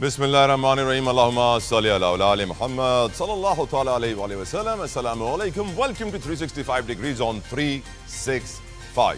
Bismillahirrahmanirrahim. Allahumma salli ala Muhammad sallallahu ta'ala alayhi wa sallam. Assalamu alaikum. Welcome to 365 degrees on 365.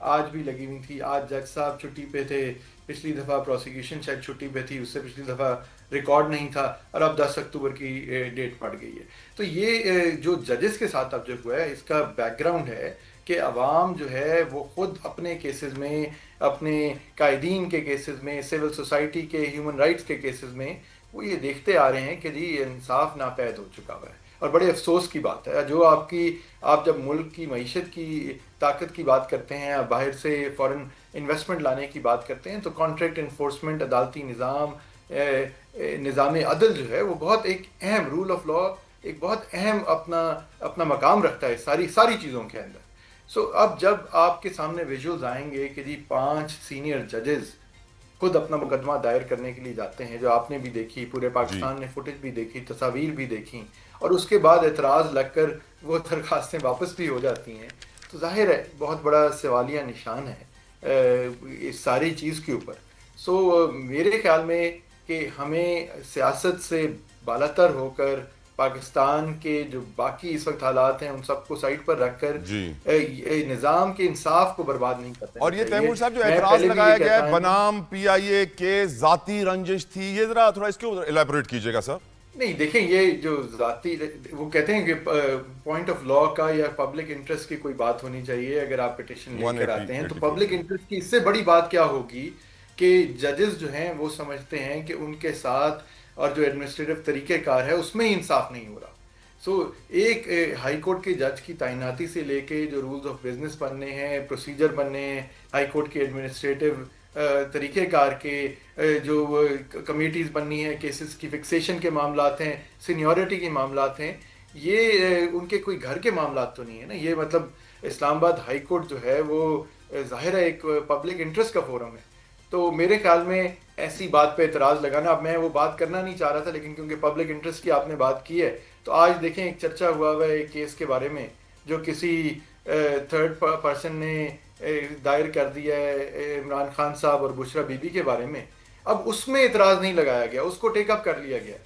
آج بھی لگی ہوئی تھی. آج جج صاحب چھٹی پہ تھے, پچھلی دفعہ پروسیکیوشن شاید چھٹی پہ تھی, اس سے پچھلی دفعہ ریکارڈ نہیں تھا, اور اب 10 اکتوبر کی ڈیٹ پڑ گئی ہے. تو یہ جو ججز کے ساتھ اب جو ہوا ہے, اس کا بیک گراؤنڈ ہے کہ عوام جو ہے وہ خود اپنے کیسز میں, اپنے قائدین کے کیسز میں, سول سوسائٹی کے, ہیومن رائٹس کے کیسز میں وہ یہ دیکھتے آ رہے ہیں کہ جی انصاف ناپید ہو چکا ہوا ہے. اور بڑے افسوس کی بات ہے, جو آپ جب ملک کی معیشت کی طاقت کی بات کرتے ہیں, باہر سے فورن انویسٹمنٹ لانے کی بات کرتے ہیں, تو کانٹریکٹ انفورسمنٹ, عدالتی نظام, نظام عدل جو ہے وہ بہت ایک اہم, رول آف لا ایک بہت اہم اپنا مقام رکھتا ہے ساری چیزوں کے اندر. اب جب آپ کے سامنے ویژولز آئیں گے کہ جی 5 سینئر ججز خود اپنا مقدمہ دائر کرنے کے لیے جاتے ہیں, جو آپ نے بھی دیکھی, پورے پاکستان نے فوٹیج بھی دیکھی, تصاویر بھی دیکھی, اور اس کے بعد اعتراض لگ کر وہ درخواستیں واپس بھی ہو جاتی ہیں, تو ظاہر ہے بہت بڑا سوالیہ نشان ہے اس ساری چیز کے اوپر. میرے خیال میں کہ ہمیں سیاست سے بالاتر ہو کر پاکستان کے جو باقی اس وقت حالات ہیں ان سب کو سائڈ پر رکھ کر نظام کے انصاف کو برباد نہیں کرتے. اور یہ تیمور صاحب جو اعتراض لگایا گیا ہے بنام پی آئی اے کے ذاتی رنجش تھی, یہ ذرا تھوڑا اس کے اوپر ایلیبوریٹ کیجئے گا سر. نہیں دیکھیں, یہ جو ذاتی, وہ کہتے ہیں کہ پوائنٹ آف لا کا یا پبلک انٹرسٹ کی کوئی بات ہونی چاہیے اگر آپ پٹیشن لے کر آتے ہیں, تو پبلک انٹرسٹ کی اس سے بڑی بات کیا ہوگی کہ ججز جو ہیں وہ سمجھتے ہیں کہ ان کے ساتھ اور جو ایڈمنسٹریٹو طریقہ کار ہے اس میں ہی انصاف نہیں ہو رہا. ایک ہائی کورٹ کے جج کی تعیناتی سے لے کے جو رولز آف بزنس بننے ہیں, پروسیجر بننے ہیں, ہائی کورٹ کے ایڈمنسٹریٹو طریقہ کار کے جو کمیٹیز بننی ہیں, کیسز کی فکسیشن کے معاملات ہیں, سینیورٹی کے معاملات ہیں, یہ ان کے کوئی گھر کے معاملات تو نہیں ہے نا. یہ مطلب اسلام آباد ہائی کورٹ جو ہے وہ ظاہر ہے ایک پبلک انٹرسٹ کا فورم ہے. تو میرے خیال میں ایسی بات پہ اعتراض لگانا, اب میں وہ بات کرنا نہیں چاہ رہا تھا, لیکن کیونکہ پبلک انٹرسٹ کی آپ نے بات کی ہے, تو آج دیکھیں ایک چرچا ہوا ہے ایک کیس کے بارے میں جو کسی تھرڈ پرسن نے دائر کر دیا ہے عمران خان صاحب اور بشرا بی بی کے بارے میں. اب اس میں اعتراض نہیں لگایا گیا, اس کو ٹیک اپ کر لیا گیا.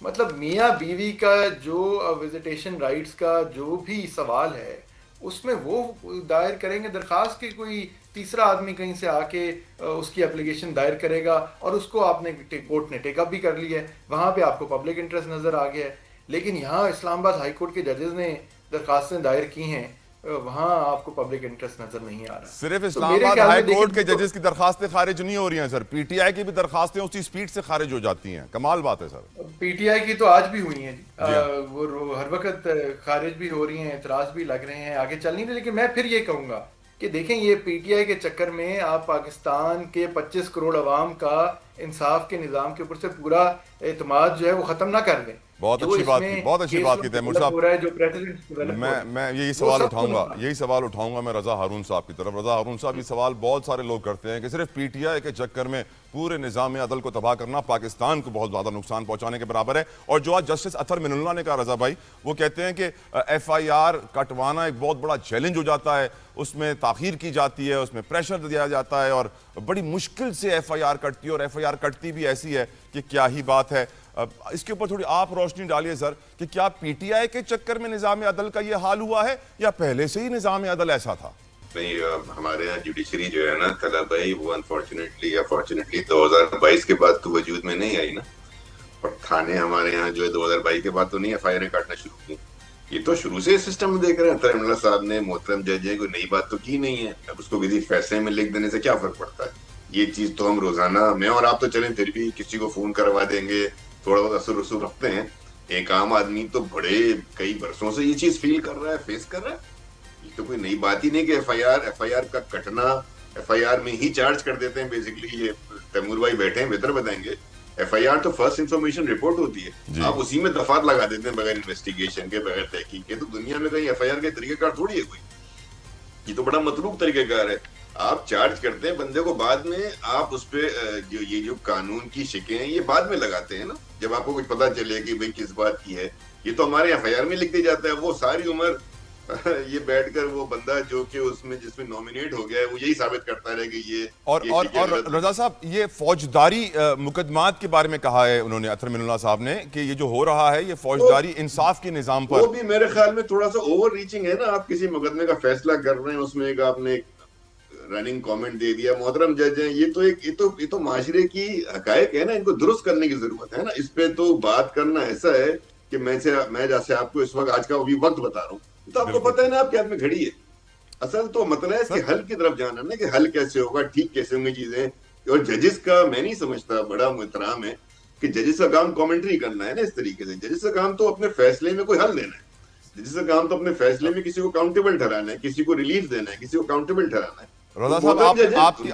مطلب میاں بیوی کا جو وزیٹیشن رائٹس کا جو بھی سوال ہے اس میں وہ دائر کریں گے درخواست کی, کوئی تیسرا آدمی کہیں سے آ کے اس کی اپلیکیشن دائر کرے گا, اور اس کو آپ نے کورٹ نے ٹیک اپ بھی کر لیا ہے, وہاں پہ آپ کو پبلک انٹرسٹ نظر آ گیا ہے. لیکن یہاں اسلام آباد ہائی کورٹ کے ججز نے درخواستیں دائر کی ہیں, وہاں آپ کو پبلک انٹرسٹ نظر نہیں آ رہا. صرف اسلام آباد ہائی کورٹ کے ججز کی درخواستیں خارج نہیں ہو رہی ہیں سر, پی ٹی آئی کی بھی درخواستیں اسی سپیڈ سے خارج ہو جاتی ہیں. کمال بات ہے سر. پی ٹی آئی کی تو آج بھی ہوئی ہیں, وہ ہر وقت خارج بھی ہو رہی ہیں, اعتراض بھی لگ رہے ہیں, آگے چل نہیں رہے. لیکن میں پھر یہ کہوں گا کہ دیکھیں یہ پی ٹی آئی کے چکر میں آپ پاکستان کے 25 کروڑ عوام کا انصاف کے نظام کے اوپر سے پورا اعتماد جو ہے وہ ختم نہ کر دیں. بہت اچھی بات کی تیمور صاحب. میں یہی سوال اٹھاؤں گا میں رضا ہارون صاحب کی طرف. رضا ہارون صاحب, یہ سوال بہت سارے لوگ کرتے ہیں کہ صرف پی ٹی آئی کے چکر میں پورے نظام عدل کو تباہ کرنا پاکستان کو بہت زیادہ نقصان پہنچانے کے برابر ہے. اور جو آج جسٹس اطہر من اللہ نے کہا رضا بھائی, وہ کہتے ہیں کہ ایف آئی آر کٹوانا ایک بہت بڑا چیلنج ہو جاتا ہے, اس میں تاخیر کی جاتی ہے, اس میں پریشر دیا جاتا ہے, اور بڑی مشکل سے ایف آئی آر کٹتی ہے, اور ایف آئی آر کٹتی بھی ایسی ہے کہ کیا ہی بات ہے. اس کے اوپر تھوڑی آپ روشنی ڈالیے سر کہ کیا پی ٹی آئی کے چکر میں نظام عدل کا یہ حال ہوا ہے یا پہلے سے ہی نظام عدل ایسا تھا؟ نہیں, ہمارے یہاں جوڈیشری جو ہے نا طلب بھائی, وہ انفارچونیٹلی یا فارچونیٹلی 2022 کے بعد تو وجود میں نہیں آئی نا. اور تھانے ہمارے یہاں جو ہے 2022 کے بعد تو نہیں ایف آئی آر کاٹنا شروع کی. یہ تو شروع سے سسٹم دیکھ رہے ہیں. اطہر من اللہ صاحب نے, محترم جج ہے, کوئی نئی بات تو کی نہیں ہے. اب اس کو کسی فیصلے میں لکھ دینے سے کیا فرق پڑتا ہے. یہ چیز تو ہم روزانہ, میں اور آپ تو چلیں پھر بھی کسی کو فون کروا دیں گے, تھوڑا بہت اثر رسوخ رکھتے ہیں. ایک عام آدمی تو بڑے کئی برسوں سے یہ چیز فیل کر رہا ہے, فیس کر رہا ہے. یہ تو کوئی نئی بات ہی نہیں کہ ایف آئی آر کا کٹنا, ایف آئی آر میں ہی چارج کر دیتے ہیں بیسیکلی. یہ تیمور بھائی بیٹھے ہیں, بہتر بتائیں گے. ایف آئی آر تو فرسٹ انفارمیشن رپورٹ ہوتی ہے, آپ اسی میں دفعات لگا دیتے ہیں بغیر انویسٹیگیشن کے, بغیر تحقیق کے. تو دنیا میں کہیں ایف آئی آر کے طریقہ کار تھوڑی ہے کوئی. یہ تو بڑا مطلوب طریقہ کار ہے. آپ چارج کرتے ہیں بندے کو, بعد میں آپ اس پہ جو قانون کی شکیں ہیں یہ بعد میں لگاتے ہیں نا, جب آپ کو کچھ پتا چلے کہ بھئی کس بات کی ہے. یہ تو ہمارے ایف آئی آر میں لکھ دیا جاتا ہے. وہ ساری عمر یہ بیٹھ کر وہ بندہ جو کہ اس میں جس میں نامینیٹ ہو گیا ہے وہ یہی ثابت کرتا رہے کہ یہ. اور رضا صاحب, یہ فوجداری مقدمات کے بارے میں کہا ہے انہوں نے, اطہر من اللہ صاحب نے, کہ یہ جو ہو رہا ہے یہ فوجداری انصاف کے نظام پر, وہ بھی میرے خیال میں تھوڑا سا اوور ریچنگ ہے نا. آپ کسی مقدمے کا فیصلہ کر رہے ہیں, اس میں ایک آپ نے رننگ کامنٹ دے دیا محترم جج ہیں. یہ تو معاشرے کی حقائق ہے نا, ان کو درست کرنے کی ضرورت ہے نا. اس پہ تو بات کرنا ایسا ہے کہ میں جیسے آپ کو اس وقت آج کا ابھی وقت بتا رہا ہوں, تو آپ کو پتہ ہے نا آپ کے ہاتھ میں گھڑی ہے. اصل تو مسئلہ ہے کہ حل کی طرف جانا نا, کہ حل کیسے ہوگا, ٹھیک کیسے ہوں گی چیزیں. اور ججز کا میں نہیں سمجھتا, بڑا محترام ہے کہ ججز کا کام کامنٹری کرنا ہے نا اس طریقے سے. ججز کا کام تو اپنے فیصلے میں کوئی حل دینا ہے. ججز کا کام تو اپنے فیصلے میں کسی کو اکاؤنٹیبل ٹھہرانا ہے, کسی کو ریلیف دینا ہے, کسی کو اکاؤنٹیبل ٹھہرانا ہے. رضا صاحب,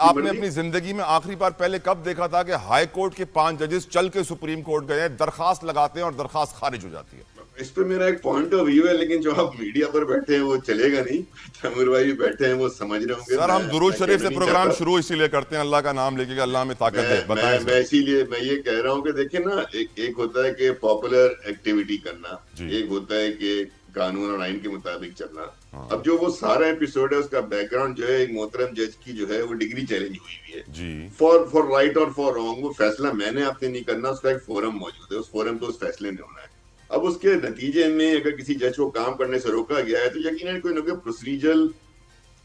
آپ نے اپنی زندگی میں آخری بار پہلے کب دیکھا تھا کہ ہائی کورٹ کے 5 ججز چل کے سپریم کورٹ گئے, درخواست لگاتے ہیں اور درخواست خارج ہو جاتی ہے؟ اس پہ میرا ایک پوائنٹ آف ویو ہے, لیکن جو آپ میڈیا پر بیٹھے ہیں وہ چلے گا نہیں. تیمور بھائی بھی بیٹھے ہیں, وہ سمجھ رہے ہوں گے. سر ہم درود شریف سے پروگرام شروع اسی لیے کرتے ہیں, اللہ کا نام لے کے اللہ میں طاقت دے. میں اسی لیے میں یہ کہہ رہا ہوں کہ دیکھیں نا, ایک ہوتا ہے کہ پاپولر ایکٹیویٹی کرنا, ایک ہوتا ہے کہ قانون اور آئین کے مطابق چلنا. اب جو وہ سارا ایپیسوڈ ہے اس کا بیک گراؤنڈ جو ہے ایک محترم جج کی جو ہے وہ ڈگری چیلنج ہوئی ہے فار رائٹ اور فار رانگ. وہ فیصلہ میں نے آپ نے نہیں کرنا, اس کا ایک فورم موجود ہے, اس فورم پہ اس فیصلے میں ہونا ہے. اب اس کے نتیجے میں اگر کسی جج کو کام کرنے سے روکا گیا ہے تو یقیناً کوئی نہ کوئی پروسیجرل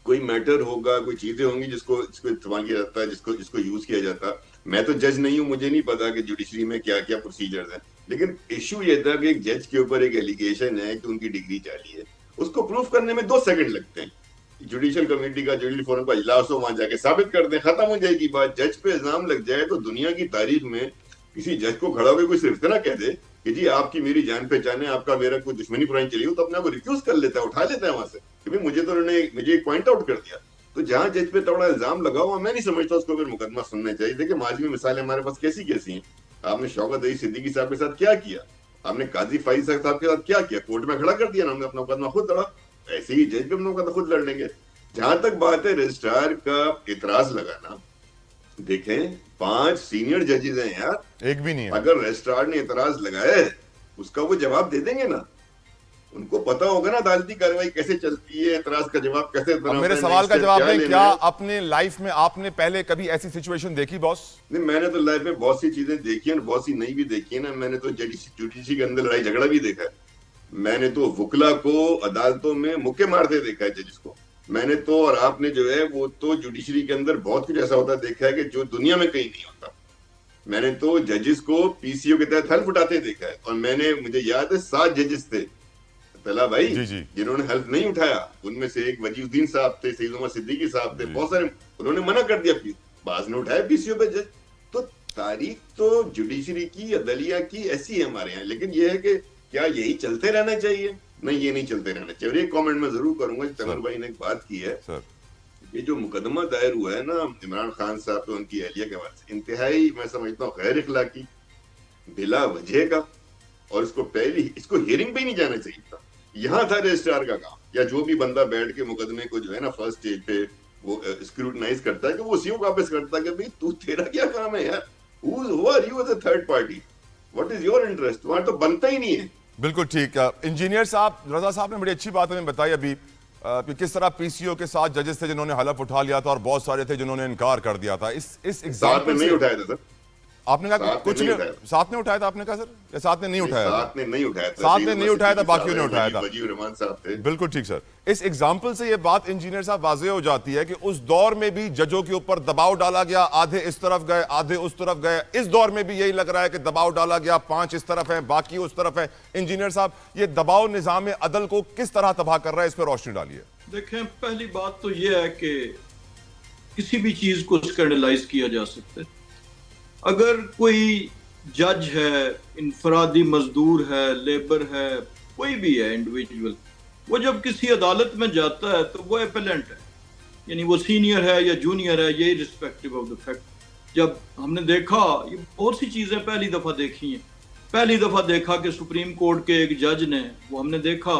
کوئی میٹر ہوگا, کوئی چیزیں ہوں گی جس کو استعمال کیا جاتا ہے, جس کو یوز کیا جاتا. میں تو جج نہیں ہوں, مجھے نہیں پتا کہ جوڈیشری میں کیا کیا پروسیجرز ہیں, لیکن ایشو یہ تھا کہ ایک جج کے اوپر ایک ایلیگیشن ہے کہ ان کی ڈگری جعلی ہے. اس کو پروف کرنے میں 2 سیکنڈ لگتے ہیں. جوڈیشل کمیٹی کا جوڈیشل فورم کا اجلاس ہو, وہاں جا کے ثابت کر دیں, ختم ہو جائے گی بات. جج پہ الزام لگ جائے تو دنیا کی تاریخ میں کسی جج کو کھڑا ہو کے کوئی صرف اتنا کہہ دے کہ جی آپ کی میری جان پہچان ہے, آپ کا میرا کوئی دشمنی پرانی چلی ہو, تو اپنے آپ کو ریفیوز کر لیتا ہے, اٹھا لیتا ہے وہاں سے کہ بھائی مجھے تو انہوں نے مجھے ایک پوائنٹ آؤٹ کر دیا. تو جہاں جج پہ تھوڑا الزام لگا ہوا, میں نہیں سمجھتا اس کو پھر مقدمہ سننا چاہیے. دیکھیں معاشی مثالیں ہمارے پاس کیسی کیسی ہیں. آپ نے شوکت علی صدیقی صاحب کے ساتھ کیا کیا, آپ نے قاضی فائز صاحب کے ساتھ کیا کیا, کورٹ میں کھڑا کر دیا نا, ہم نے اپنا مقدمہ خود لڑا. ایسے ہی جج بھی اپنا مقدمہ خود لڑ لیں گے. جہاں تک بات ہے رجسٹرار کا اعتراض لگانا, دیکھیں 5 سینئر ججز ہیں یار, ایک بھی نہیں ہے. اگر رجسٹرار نے اعتراض لگایا ہے اس کا وہ جواب دے دیں گے نا, ان کو پتا ہوگا نا عدالتی کارروائی کیسے چلتی ہے, اعتراض کا جواب کیسے. میرے سوال کا جواب دیں, کیا اپنے لائف میں آپ نے پہلے کبھی ایسی سچویشن دیکھی باس؟ نہیں, میں نے تو لائف میں بہت سی چیزیں دیکھی ہیں, بہت سی نہیں بھی دیکھی ہیں نا. میں نے تو جوڈیشری کے اندر لڑائی جھگڑا بھی دیکھا ہے. میں نے تو وکلا کو عدالتوں میں مکے مارتے دیکھا ہے ججز کو. میں نے تو, اور آپ نے جو ہے وہ تو جوڈیشری کے اندر بہت کچھ ایسا ہوتا دیکھا ہے کہ جو دنیا میں کہیں نہیں ہوتا. میں نے تو ججز کو پی سی او کے تحت حلف اٹھاتے دیکھا ہے, اور میں نے, مجھے یاد ہے 7 ججز تھے طلع بھائی جنہوں نے حلف نہیں اٹھایا. ان میں سے ایک وجیہ الدین صاحب تھے, سید عمر صدیقی صاحب تھے, بہت سارے انہوں نے منع کر دیا, بعض نے اٹھایا پی سی او پہ جج. تو تاریخ تو جوڈیشری کی, عدلیہ کی ایسی ہے ہمارے یہاں. لیکن یہ ہے کہ کیا یہی چلتے رہنا چاہیے؟ نہیں, یہ نہیں چلتے رہنا چاہیے. اور ایک کامنٹ میں ضرور کروں گا, تیمور بھائی نے ایک بات کی ہے, یہ جو مقدمہ دائر ہوا ہے نا عمران خان صاحب تو ان کی اہلیہ کے بعد سے, انتہائی میں سمجھتا ہوں غیر اخلاقی, بلا وجہ کا, اور اس کو ہیئرنگ پہ ہی نہیں جانا چاہیے تھا. یہاں تھا رجسٹرار کا کام, یا جو بھی بندہ بیٹھ کے مقدمے کو جو ہے نا فرسٹ اسٹیج پہ وہ اسکروٹنائز کرتا ہے, کہ وہ اسی کو واپس کرتا ہے کہ بھئی تو تیرا کیا کام ہے یار, who are you as a third party, what is your interest, وہاں تو بنتا ہی نہیں ہے. بالکل ٹھیک. انجینئر صاحب, رضا صاحب نے بڑی اچھی بات ہمیں بتائی ابھی کہ کس طرح پی سی او کے 7 ججز تھے جنہوں نے حلف اٹھا لیا تھا, اور بہت سارے تھے جنہوں نے انکار کر دیا تھا. اس ساتھ میں نہیں اٹھایا تھا سر, آپ نے کہا کچھ نہیں, ساتھ نے اٹھایا تھا آپ نے کہا سر, یا ساتھ نے نہیں اٹھایا تھا؟ ساتھ نے نہیں اٹھایا تھا, ساتھ نے نہیں اٹھایا تھا, باقیوں نے اٹھایا تھا. وجیہ الرحمان صاحب تھے. بالکل ٹھیک سر. اس ایگزامپل سے یہ بات انجینئر صاحب واضح ہو جاتی ہے کہ اس دور میں بھی ججوں کے اوپر دباؤ ڈالا گیا, آدھے اس طرف گئے آدھے اس طرف گئے. اس دور میں بھی یہی لگ رہا ہے کہ دباؤ ڈالا گیا, 5 اس طرف ہیں باقی اس طرف ہیں. انجینئر صاحب, یہ دباؤ نظام عدل کو کس طرح تباہ کر رہا ہے, اس پہ روشنی ڈالیے. دیکھیں, پہلی بات تو یہ ہے کہ کسی بھی چیز کو اسکینڈلائز کیا جا سکتا ہے. اگر کوئی جج ہے, انفرادی مزدور ہے, لیبر ہے, کوئی بھی ہے انڈیویجول, وہ جب کسی عدالت میں جاتا ہے تو وہ اپیلنٹ ہے, یعنی وہ سینئر ہے یا جونیئر ہے, یہ رسپیکٹیو آف دا فیکٹ. جب ہم نے دیکھا, یہ بہت سی چیزیں پہلی دفعہ دیکھی ہیں. پہلی دفعہ دیکھا کہ سپریم کورٹ کے ایک جج نے, وہ ہم نے دیکھا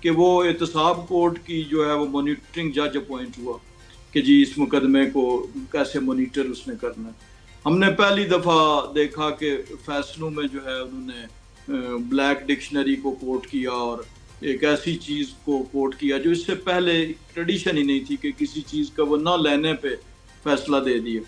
کہ وہ احتساب کورٹ کی جو ہے وہ مانیٹرنگ جج اپوائنٹ ہوا کہ جی اس مقدمے کو کیسے مانیٹر اس نے کرنا ہے. ہم نے پہلی دفعہ دیکھا کہ فیصلوں میں جو ہے انہوں نے بلیک ڈکشنری کو کوٹ کیا, اور ایک ایسی چیز کو کوٹ کیا جو اس سے پہلے ٹریڈیشن ہی نہیں تھی کہ کسی چیز کا وہ نہ لینے پہ فیصلہ دے دیا.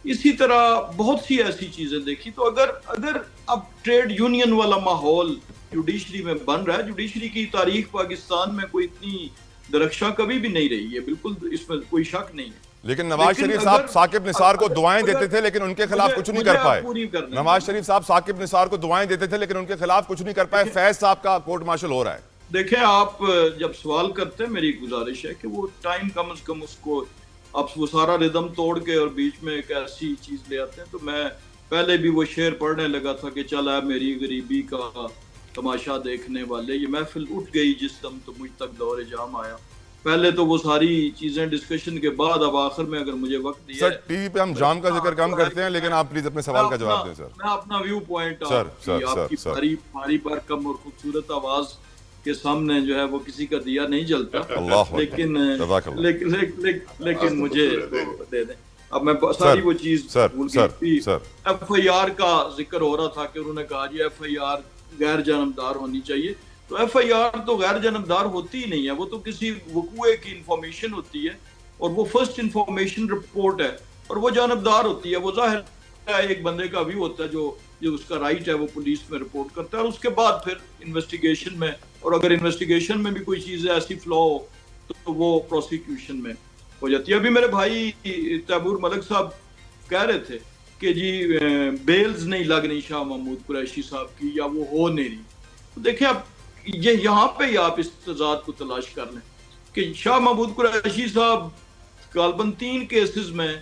اسی طرح بہت سی ایسی چیزیں دیکھی. تو اگر اب ٹریڈ یونین والا ماحول جوڈیشری میں بن رہا ہے, جوڈیشری کی تاریخ پاکستان میں کوئی اتنی درخشاں کبھی بھی نہیں رہی ہے, بالکل اس میں کوئی شک نہیں ہے, لیکن نواز شریف صاحب ثاقب نثار کو دعائیں دیتے تھے لیکن ان کے خلاف کچھ نہیں کر پائے. نواز شریف صاحب ثاقب نثار کو دعائیں دیتے تھے لیکن ان کے خلاف کچھ نہیں کر پائے. فیض صاحب کا کورٹ مارشل ہو رہا ہے. دیکھیں آپ جب سوال کرتے ہیں میری گزارش ہے کہ وہ ٹائم کم از کم اس کو آپ وہ سارا ردم توڑ کے اور بیچ میں ایک ایسی چیز لے آتے ہیں. تو میں پہلے بھی وہ شعر پڑھنے لگا تھا کہ چل ہے میری غریبی کا تماشا دیکھنے والے، یہ محفل اٹھ گئی جس دم تو مجھ تک دور جام آیا. پہلے تو وہ ساری چیزیں ڈسکشن کے بعد، اب آخر میں اگر مجھے وقت دیا سر ٹی وی پہ ہم جام کا ذکر کم کرتے ہیں لیکن آپ پلیز اپنے سوال کا جواب دیں. سر میں اپنا ویو پوائنٹ آپ کی بھاری بھرکم اور خوبصورت آواز کے سامنے جو ہے وہ کسی کا دیا نہیں جلتا، لیکن مجھے دے دیں. اب میں ساری وہ چیز بھول گئی تھی. ایف آئی آر کا ذکر ہو رہا تھا کہ انہوں نے کہا جی ایف آئی آر غیر جانبدار ہونی چاہیے. تو ایف آئی آر تو غیر جانبدار ہوتی ہی نہیں ہے، وہ تو کسی وقوعے کی انفارمیشن ہوتی ہے اور وہ فرسٹ انفارمیشن رپورٹ ہے اور وہ جانبدار ہوتی ہے. وہ ظاہر ہے ایک بندے کا بھی ہوتا ہے جو اس کا رائٹ ہے وہ پولیس میں رپورٹ کرتا ہے اور اس کے بعد پھر انویسٹیگیشن میں، اور اگر انویسٹیگیشن میں بھی کوئی چیز ایسی فلا ہو تو وہ پروسیکیوشن میں ہو جاتی ہے. ابھی میرے بھائی تیمور ملک صاحب کہہ رہے تھے کہ جی بیلز نہیں لگ رہی شاہ محمود قریشی صاحب کی یا وہ ہو نہیں رہی. دیکھیں اب یہ یہاں پہ ہی آپ اس تضاد کو تلاش کر لیں کہ شاہ محمود قریشی صاحب غالباً 3 کیسز میں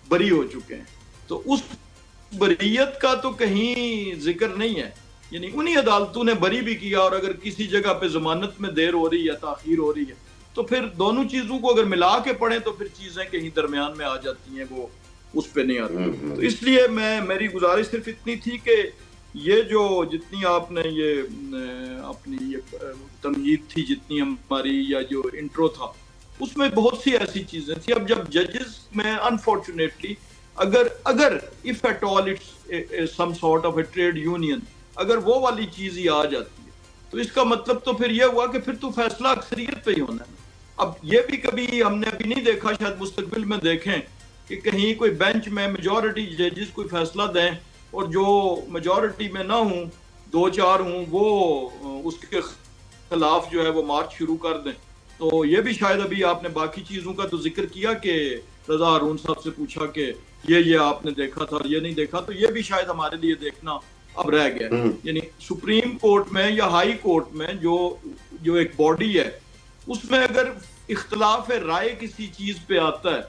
بری ہو چکے ہیں. تو اس بریت کا تو کہیں ذکر نہیں ہے، یعنی انہی عدالتوں نے بری بھی کیا، اور اگر کسی جگہ پہ ضمانت میں دیر ہو رہی ہے، تاخیر ہو رہی ہے، تو پھر دونوں چیزوں کو اگر ملا کے پڑھیں تو پھر چیزیں کہیں درمیان میں آ جاتی ہیں، وہ اس پہ نہیں آتی. تو اس لیے میری گزارش صرف اتنی تھی کہ یہ جو جتنی آپ نے یہ اپنی یہ تمہید تھی جتنی ہماری یا جو انٹرو تھا اس میں بہت سی ایسی چیزیں تھیں. اب جب ججز میں انفارچونیٹلی اگر if at all it's some sort of a trade union اگر وہ والی چیز ہی آ جاتی ہے تو اس کا مطلب تو پھر یہ ہوا کہ پھر تو فیصلہ اکثریت پہ ہی ہونا ہے. اب یہ بھی کبھی ہم نے ابھی نہیں دیکھا، شاید مستقبل میں دیکھیں کہ کہیں کوئی بینچ میں میجورٹی ججز کوئی فیصلہ دیں اور جو میجورٹی میں نہ ہوں 2-4 ہوں وہ اس کے خلاف جو ہے وہ مارچ شروع کر دیں. تو یہ بھی شاید ابھی آپ نے باقی چیزوں کا تو ذکر کیا کہ رضا ہارون صاحب سے پوچھا کہ یہ آپ نے دیکھا تھا اور یہ نہیں دیکھا، تو یہ بھی شاید ہمارے لیے دیکھنا اب رہ گیا. یعنی سپریم کورٹ میں یا ہائی کورٹ میں جو ایک باڈی ہے اس میں اگر اختلاف رائے کسی چیز پہ آتا ہے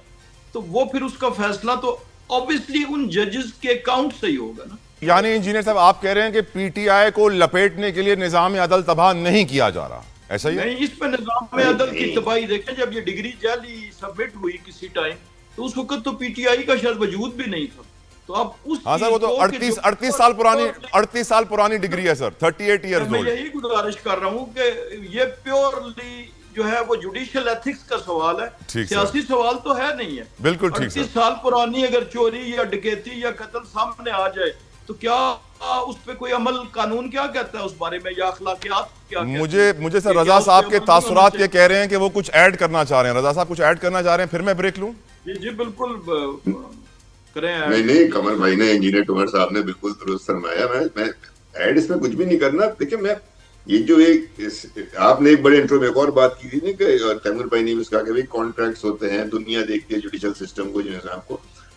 تو وہ پھر اس کا فیصلہ تو obviously ان ججز کے اکاؤنٹ سے ہی ہوگا نا. یعنی انجینئر صاحب آپ کہہ رہے ہیں کہ پی ٹی آئی کو لپیٹنے کے لیے نظام عدل تباہ نہیں کیا جا رہا، ایسا ہی؟ نہیں، اس پہ نظام عدل کی تباہی دیکھیں. جب یہ ڈگری جعلی سبمٹ ہوئی کسی ٹائم تو اس وقت تو پی ٹی آئی کا شاید وجود بھی نہیں تھا. تو اب اس ہاں سر وہ تو 38 سال پرانی ڈگری ہے سر، 38 ایئرز میں یہی گزارش کر رہا ہوں کہ یہ پیورلی جو ہے وہ جوڈیشل ایتھکس کا سوال ہے، سیاسی سوال تو ہے نہیں ہے. بالکل ٹھیک. 38 سال پرانی اگر چوری یا ڈکیتی یا قتل سامنے آ جائے تو کیا اس پہ کوئی عمل قانون کیا کہتا ہے اس بارے میں یا اخلاقیات کیا کہتے ہیں؟ مجھے سر رضا صاحب کے تاثرات یہ کہہ رہے ہیں کہ وہ کچھ ایڈ کرنا چاہ رہے ہیں. رضا صاحب کچھ ایڈ کرنا چاہ رہے ہیں، پھر میں بریک لوں. جی بالکل کریں. نہیں قمر بھائی نے، انجینئر ٹومر صاحب نے بالکل درست فرمایا. میں ایڈ اس میں کچھ بھی نہیں کرنا. دیکھیں میں یہ جو ایک آپ نے ایک بڑے انٹرو میں ایک اور بات کی تھی نا کہ تیمور بھائی نے بھی اس کا کہ کانٹریکٹس ہوتے ہیں، دنیا دیکھتی ہے جوڈیشل سسٹم کو، جو نظام کو.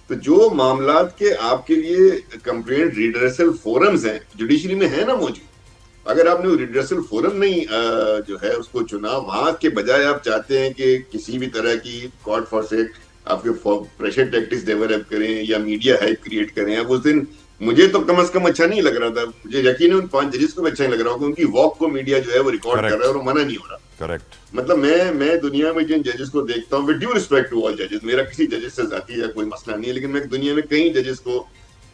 تو جو معاملات کے آپ کے لیے کمپلینٹ ریڈریسل فورمز ہیں جوڈیشری میں ہے نا موجود، اگر آپ نے ریڈریسل فورم نہیں جو ہے اس کو چنا، وہاں کے بجائے آپ چاہتے ہیں کہ کسی بھی طرح کی کارڈ فار سیک آپ کے پریشر ٹیکٹکس ڈیولپ کریں یا میڈیا ہائپ کریٹ کریں. اب اس دن مجھے تو کم از کم اچھا نہیں لگ رہا تھا، مجھے یقین ہے ان 5 ججز کو بھی اچھا نہیں لگ رہا ہوگا، ان کی واک کو میڈیا جو ہے وہ ریکارڈ کر رہا ہے اور وہ منع نہیں ہو رہا. کریکٹ. مطلب میں دنیا میں جن ججز کو دیکھتا ہوں، with due respect to all ججز، میرا کسی ججز سے ذاتی یا کوئی مسئلہ نہیں ہے، لیکن میں دنیا میں کئی ججز کو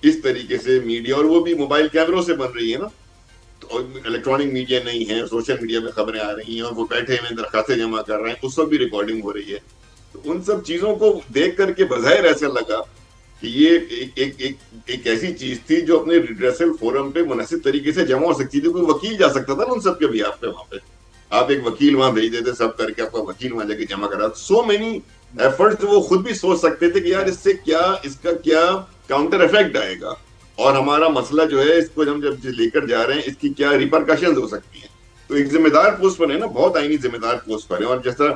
اس طریقے سے میڈیا، اور وہ بھی موبائل کیمروں سے بن رہی ہے نا، تو الیکٹرانک میڈیا نہیں ہے، سوشل میڈیا میں خبریں آ رہی ہیں اور وہ بیٹھے ہوئے درخواستیں جمع کر رہے ہیں، اس وقت بھی ریکارڈنگ ہو رہی ہے. تو ان سب چیزوں کو دیکھ کر کے بظاہر ایسا لگا کہ یہ ایک ایسی چیز تھی جو اپنے ریڈریسل فورم پہ مناسب طریقے سے جمع ہو سکتی تھی. کوئی وکیل جا سکتا تھا نا ان سب کے بھی، آپ پہ وہاں پہ آپ ایک وکیل وہاں بھیج دیتے، سب کر کے آپ کا وکیل وہاں جا کے جمع کرا. سو مینی ایفرٹس وہ خود بھی سوچ سکتے تھے کہ یار اس سے کیا، اس کا کیا کاؤنٹر افیکٹ آئے گا، اور ہمارا مسئلہ جو ہے اس کو ہم جب لے کر جا رہے ہیں اس کی کیا ریپرکشنز ہو سکتی ہیں. تو ایک ذمہ دار پوسٹ پر ہے نا، بہت آئینی ذمہ دار پوسٹ پر ہے. اور جیسا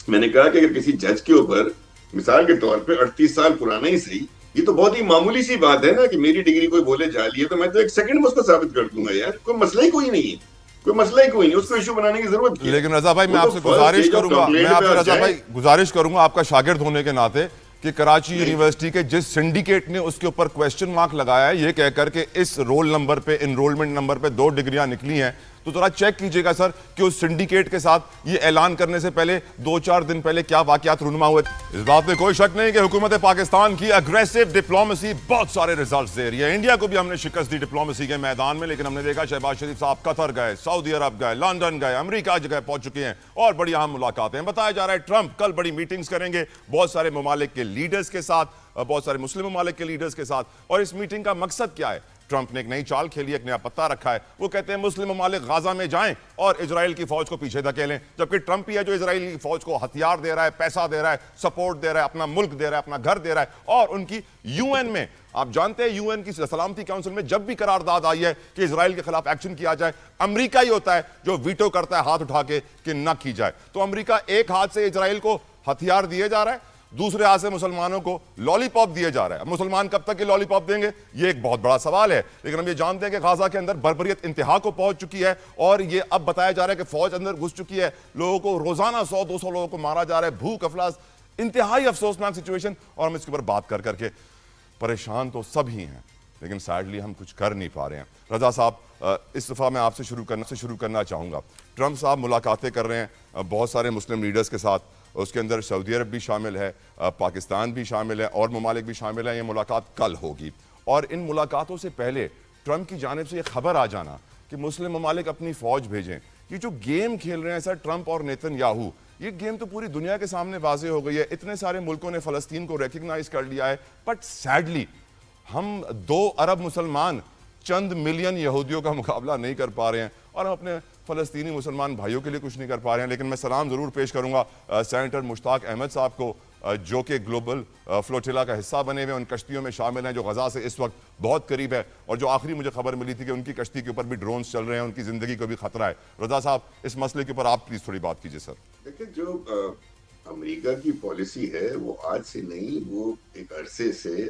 میں نے کہا کہ اگر کسی جج کے اوپر مثال کے طور پہ 38 سال پرانا ہی صحیح, یہ تو بہت ہی معمولی سی بات ہے نا کہ میری ڈگری کوئی بولے جعلی ہے تو میں تو 1 سیکنڈ میں اس کو ثابت کر دوں گا یار, کوئی مسئلہ ہی کوئی نہیں ہے, کوئی مسئلہ ہی کوئی نہیں, اس کو ایشو بنانے کی ضرورت کیا. لیکن رضا بھائی میں آپ سے گزارش کروں گا, رضا بھائی گزارش کروں گا آپ کا شاگرد ہونے کے ناطے کہ کراچی یونیورسٹی کے جس سنڈیکیٹ نے اس کے اوپر کویسچن مارک لگایا ہے یہ کہہ کر کہ اس رول نمبر پہ, انرولمنٹ نمبر پہ 2 ڈگریاں نکلی ہیں, تو ذرا چیک کیجئے گا سر کہ اس سنڈیکیٹ کے ساتھ یہ اعلان کرنے سے پہلے 2-4 دن پہلے کیا واقعات رونما ہوئے. اس بات میں کوئی شک نہیں کہ حکومت پاکستان کی اگریسو ڈپلومیسی بہت سارے ریزلٹس دے رہی ہے. انڈیا کو بھی ہم نے شکست دی ڈپلومیسی کے میدان میں, لیکن ہم نے دیکھا شہباز شریف صاحب قطر گئے, سعودی عرب گئے, لندن گئے, امریکہ جگہ پہنچ چکے ہیں اور بڑی اہم ملاقاتیں. بتایا جا رہا ہے ٹرمپ کل بڑی میٹنگز کریں گے بہت سارے ممالک کے لیڈرز کے ساتھ, بہت سارے مسلم ممالک کے لیڈرز کے ساتھ. اور اس میٹنگ کا مقصد کیا ہے؟ ٹرمپ نے ایک نئی چال کھیلی, ایک نیا پتہ رکھا ہے. وہ کہتے ہیں مسلم ممالک غازہ میں جائیں اور اسرائیل کی فوج کو پیچھے دھکیلیں, جبکہ ٹرمپ ہی ہے جو اسرائیل کی فوج کو ہتھیار دے رہا ہے, پیسہ دے رہا ہے, سپورٹ دے رہا ہے, اپنا ملک دے رہا ہے, اپنا گھر دے رہا ہے. اور ان کی یو این میں, آپ جانتے ہیں یو این کی سلامتی کونسل میں جب بھی قرارداد آئی ہے کہ اسرائیل کے خلاف ایکشن کیا جائے, امریکہ ہی ہوتا ہے جو ویٹو کرتا ہے ہاتھ اٹھا کے کہ نہ کی جائے. تو امریکہ ایک ہاتھ سے اسرائیل کو ہتھیار دیے جا رہا ہے, دوسرے ہاتھ سے مسلمانوں کو لالی پاپ دیے جا رہا ہے. مسلمان کب تک یہ لالی پاپ دیں گے یہ ایک بہت بڑا سوال ہے, لیکن ہم یہ جانتے ہیں کہ غازہ کے اندر بربریت انتہا کو پہنچ چکی ہے اور یہ اب بتایا جا رہا ہے کہ فوج اندر گھس چکی ہے, لوگوں کو روزانہ 100-200 لوگوں کو مارا جا رہا ہے, بھوک افلاس, انتہائی افسوسناک سچویشن. اور ہم اس کے اوپر بات کر کر کے پریشان تو سب ہی ہیں, لیکن سیڈلی ہم کچھ کر نہیں پا رہے ہیں. رضا صاحب اس دفعہ میں آپ سے شروع کرنا چاہوں گا. ٹرمپ صاحب ملاقاتیں کر رہے ہیں بہت سارے مسلم لیڈرز کے ساتھ, اس کے اندر سعودی عرب بھی شامل ہے, پاکستان بھی شامل ہے, اور ممالک بھی شامل ہیں. یہ ملاقات کل ہوگی اور ان ملاقاتوں سے پہلے ٹرمپ کی جانب سے یہ خبر آ جانا کہ مسلم ممالک اپنی فوج بھیجیں, یہ جو گیم کھیل رہے ہیں سر ٹرمپ اور نیتن یاہو, یہ گیم تو پوری دنیا کے سامنے واضح ہو گئی ہے. اتنے سارے ملکوں نے فلسطین کو ریکگنائز کر لیا ہے, بٹ سیڈلی ہم 2 ارب مسلمان چند ملین یہودیوں کا مقابلہ نہیں کر پا رہے ہیں اور ہم اپنے فلسطینی مسلمان بھائیوں کے لیے کچھ نہیں کر پا رہے ہیں. لیکن میں سلام ضرور پیش کروں گا سینیٹر مشتاق احمد صاحب کو, جو کہ گلوبل فلوٹیلا کا حصہ بنے ہوئے ان کشتیوں میں شامل ہیں جو غزہ سے اس وقت بہت قریب ہے, اور جو آخری مجھے خبر ملی تھی کہ ان کی کشتی کے اوپر بھی ڈرونز چل رہے ہیں, ان کی زندگی کو بھی خطرہ ہے. رضا صاحب اس مسئلے کے اوپر آپ پلیز تھوڑی بات کیجئے سر. دیکھیں جو امریکہ کی پالیسی ہے وہ آج سے نہیں, وہ ایک عرصے سے